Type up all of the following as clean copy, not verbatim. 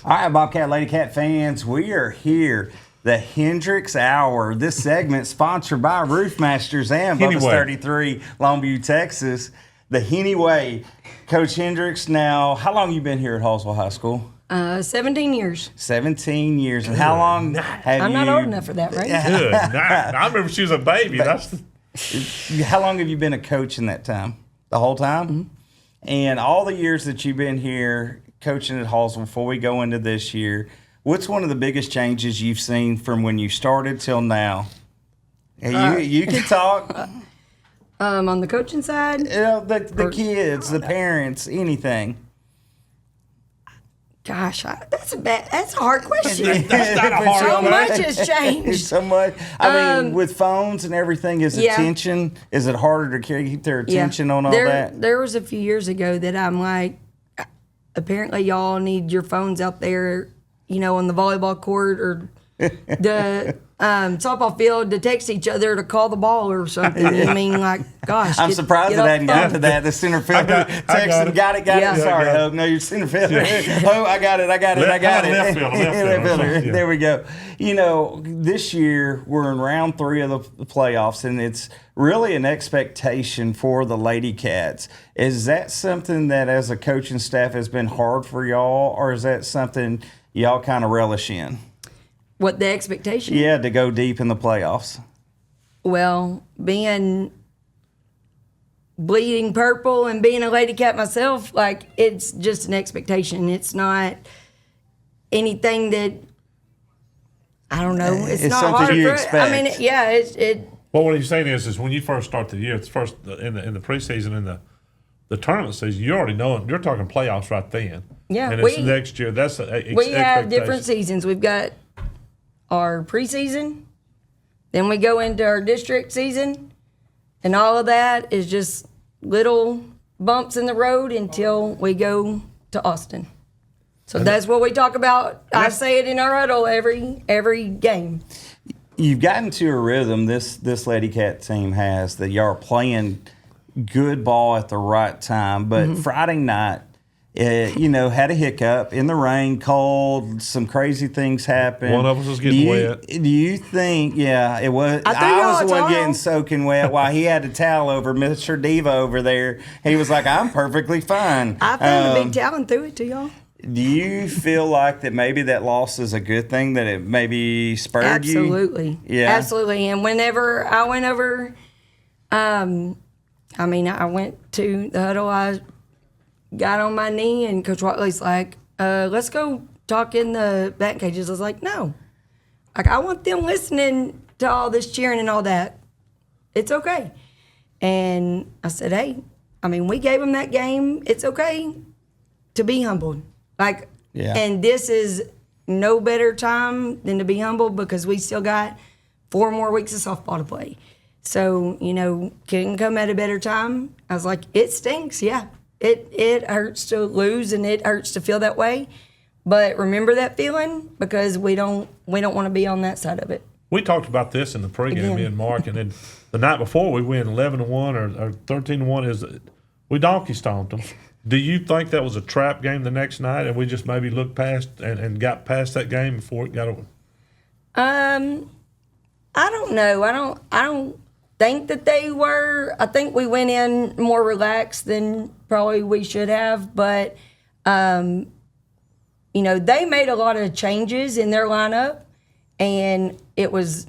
All right, Bobcat, Lady Cat fans, we are here. The Hendrix Hour. This segment sponsored by Roofmasters and Bubba's 33, Longview, Texas. The Henny Way. Coach Hendrix, now, how long you been here at Hallsville High School? 17 years. 17 years. And how long have I'm you... not old enough for that, right? Good night. I remember she was a baby. How long have you been a coach in that time? The whole time? Mm-hmm. And all the years that you've been here coaching at Hallsville, before we go into this year, what's one of the biggest changes you've seen from when you started till now? You can talk. On the coaching side? The kids, the parents, anything. Gosh, that's a hard question. That's not a hard So one. much has changed. So much. I mean, with phones and everything, is Yeah. attention, is it harder to keep their attention on all that? There was a few years ago that I'm like, apparently y'all need your phones out there, on the volleyball court or the softball field to text each other to call the ball or something. I mean, like, gosh. I'm surprised it hadn't got to that. The center fielder texting, got it. Yeah. Sorry, Hope. No, you're center fielder. Oh, I got it. Left field. There we go. This year we're in round 3 of the playoffs, and it's really an expectation for the Lady Cats. Is that something that as a coaching staff has been hard for y'all, or is that something y'all kind of relish in? What the expectation? Yeah, to go deep in the playoffs. Well, being bleeding purple and being a Lady Cat myself, like, it's just an expectation. It's not anything that, I don't know. It's not something hard you for expect. I mean, it Well, what he's saying is when you first start the year, it's first in the preseason and the tournament season, you already know it. You're talking playoffs right then. Yeah, and it's next year. That's we have different seasons. We've got our preseason, then we go into our district season, and all of that is just little bumps in the road until we go to Austin. So that's what we talk about. I say it in our huddle every game. You've gotten to a rhythm, this Lady Cat team has, that y'all are playing good ball at the right time. But Friday night, had a hiccup in the rain, cold, some crazy things happened. One of us was getting wet. Do you think, it was, I was the one getting soaking wet while he had a towel over Mr. Diva over there. He was like, I'm perfectly fine. I found a big towel and threw it to y'all. Do you feel like that maybe that loss is a good thing, that it maybe spurred you? Absolutely. Yeah. Absolutely. And whenever I went over, I went to the huddle, I got on my knee, and Coach Watley's like, let's go talk in the batting cages. I was like, no. Like, I want them listening to all this cheering and all that. It's okay. And I said, hey, we gave them that game. It's okay to be humbled. And this is no better time than to be humbled, because we still got 4 more weeks of softball to play. So, couldn't come at a better time. I was like, it stinks, yeah. It hurts to lose, and it hurts to feel that way. But remember that feeling, because we don't want to be on that side of it. We talked about this in the pregame, me and Marc, and then the night before we win 11-1 or 13-1 we donkey stomped them. Do you think that was a trap game the next night, and we just maybe looked past and got past that game before it got over? I don't know. I don't think that they were. I think we went in more relaxed than probably we should have. But, they made a lot of changes in their lineup, and it was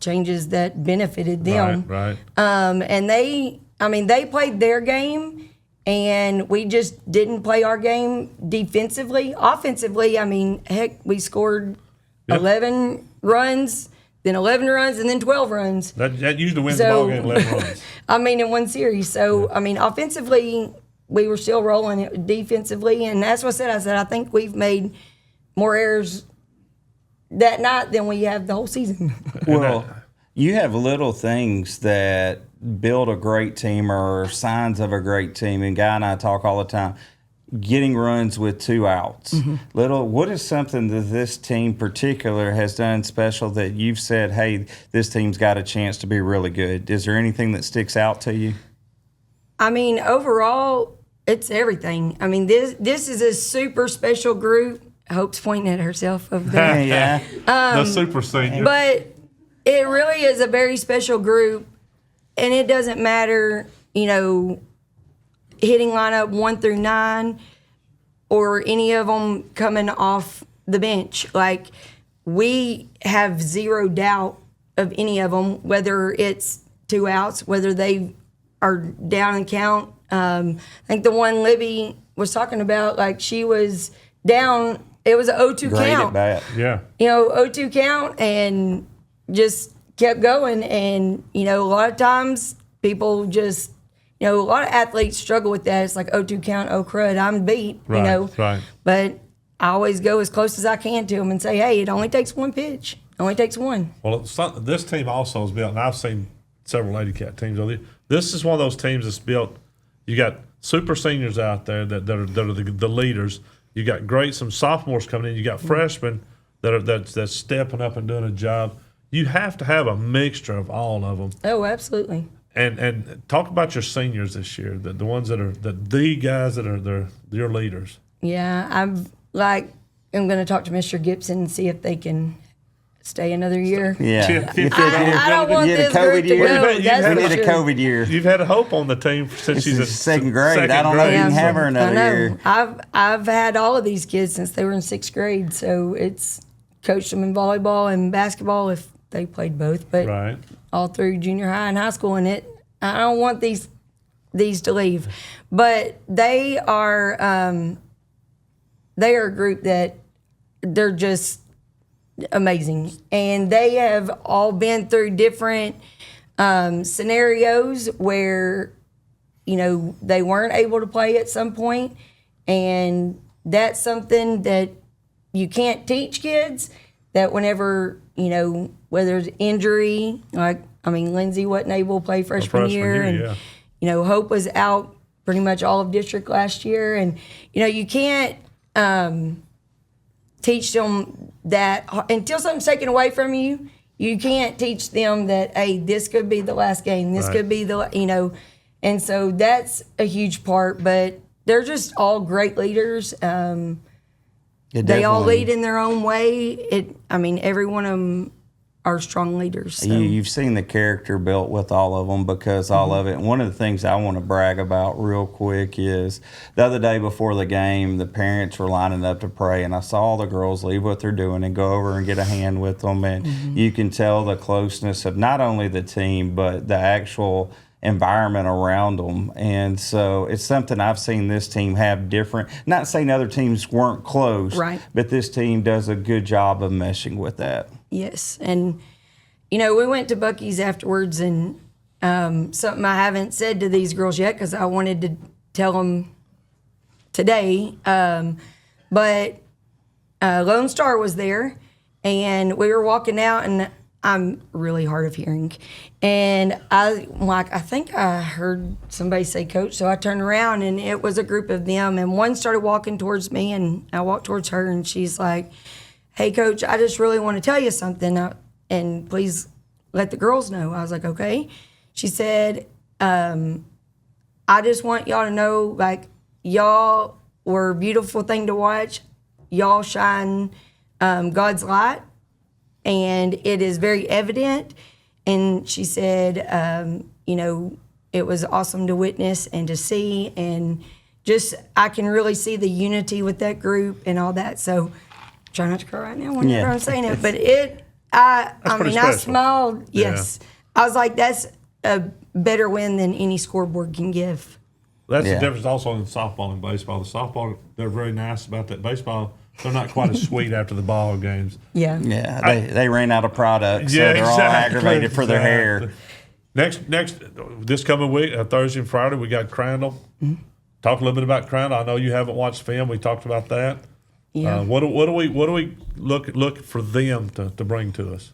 changes that benefited them. Right. And they played their game, and we just didn't play our game defensively. Offensively, we scored 11 runs, then 11 runs, and then 12 runs. That usually wins the ball game, 11 runs. In one series. So, offensively, we were still rolling it defensively, and that's what I said. I think we've made more errors that night than we have the whole season. Well, you have little things that build a great team or signs of a great team, and Guy and I talk all the time. Getting runs with 2 outs. What is something that this team particular has done special that you've said, hey, this team's got a chance to be really good? Is there anything that sticks out to you? Overall, it's everything. This is a super special group. Hope's pointing at herself over there. Yeah. The super senior. But it really is a very special group, and it doesn't matter, hitting lineup 1 through 9 or any of them coming off the bench. Like, we have zero doubt of any of them, whether it's 2 outs, whether they are down and count. I think the one Libby was talking about, like, she was down. It was an 0-2 Great count. at bat. Yeah. 0-2 count and just kept going. And, a lot of times people just, a lot of athletes struggle with that. It's like 0-2 count, oh crud, I'm beat, Right. But I always go as close as I can to them and say, hey, it only takes one pitch. It only takes one. Well, this team also is built, and I've seen several Lady Cat teams over there. This is one of those teams that's built. You got super seniors out there that are the leaders. You got some sophomores coming in. You got freshmen that's stepping up and doing a job. You have to have a mixture of all of them. Oh, absolutely. And talk about your seniors this year, the ones that are the guys that are your leaders. Yeah, I'm going to talk to Mr. Gibson and see if they can stay another year. Yeah. I don't want this group to go. We need a COVID year. You've had a Hope on the team since she's in second grade. I don't know if you can have her another year. I've had all of these kids since they were in 6th grade, so it's coached them in volleyball and basketball if they played both, but Right. all through junior high and high school. And I don't want these to leave, but they are a group that they're just amazing, and they have all been through different scenarios where they weren't able to play at some point, and that's something that you can't teach kids. That whenever whether it's injury, Lindsay wasn't able to play freshman year, and Hope was out pretty much all of district last year, and you can't teach them that until something's taken away from you. You can't teach them that, hey, this could be the last game. This could be and so that's a huge part. But they're just all great leaders. They all lead in their own way. Every one of them are strong leaders. So. You've seen the character built with all of them because all of it. And one of the things I want to brag about real quick is the other day before the game, the parents were lining up to pray, and I saw all the girls leave what they're doing and go over and get a hand with them. And you can tell the closeness of not only the team, but the actual environment around them. And so it's something I've seen this team have different. Not saying other teams weren't close, right, but this team does a good job of meshing with that. Yes. And, we went to Buc-ee's afterwards, and something I haven't said to these girls yet because I wanted to tell them today. But Lone Star was there, and we were walking out, and I'm really hard of hearing. And I think I heard somebody say coach, so I turned around, and it was a group of them, and one started walking towards me, and I walked towards her, and she's like, hey, coach, I just really want to tell you something, and please let the girls know. I was like, okay. She said, I just want y'all to know, y'all were a beautiful thing to watch. Y'all shine God's light, and it is very evident. And she said, it was awesome to witness and to see, and just I can really see the unity with that group and all that. So try not to cry right now whenever I'm saying it, but I smiled. Yes, yeah. I was like, that's a better win than any scoreboard can give. That's the difference also in softball and baseball. The softball, they're very nice about that. Baseball, they're not quite as sweet after the ball games. Yeah. Yeah, they ran out of products, so they're all aggravated for their hair. Next, this coming week, Thursday and Friday, we got Crandall. Mm-hmm. Talk a little bit about Crandall. I know you haven't watched film. We talked about that. Yeah. What do we look for them to bring to us?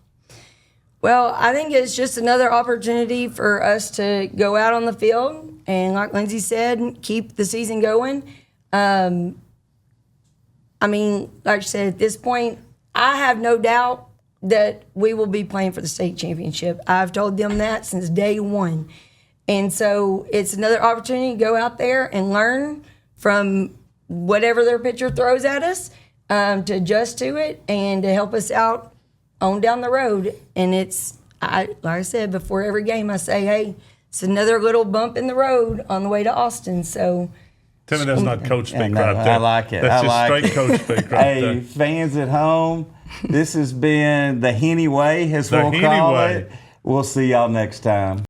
Well, I think it's just another opportunity for us to go out on the field and, like Lindsay said, keep the season going. Like I said, at this point, I have no doubt that we will be playing for the state championship. I've told them that since day one. And so it's another opportunity to go out there and learn from whatever their pitcher throws at us. to adjust to it and to help us out on down the road. And like I said, before every game, I say, hey, it's another little bump in the road on the way to Austin. So tell me that's not coach speak no, right there. I like it. That's I just like straight coach speak right Hey, there. fans at home, this has been the Henny Way, as The we'll Henny call Way. it. We'll see y'all next time.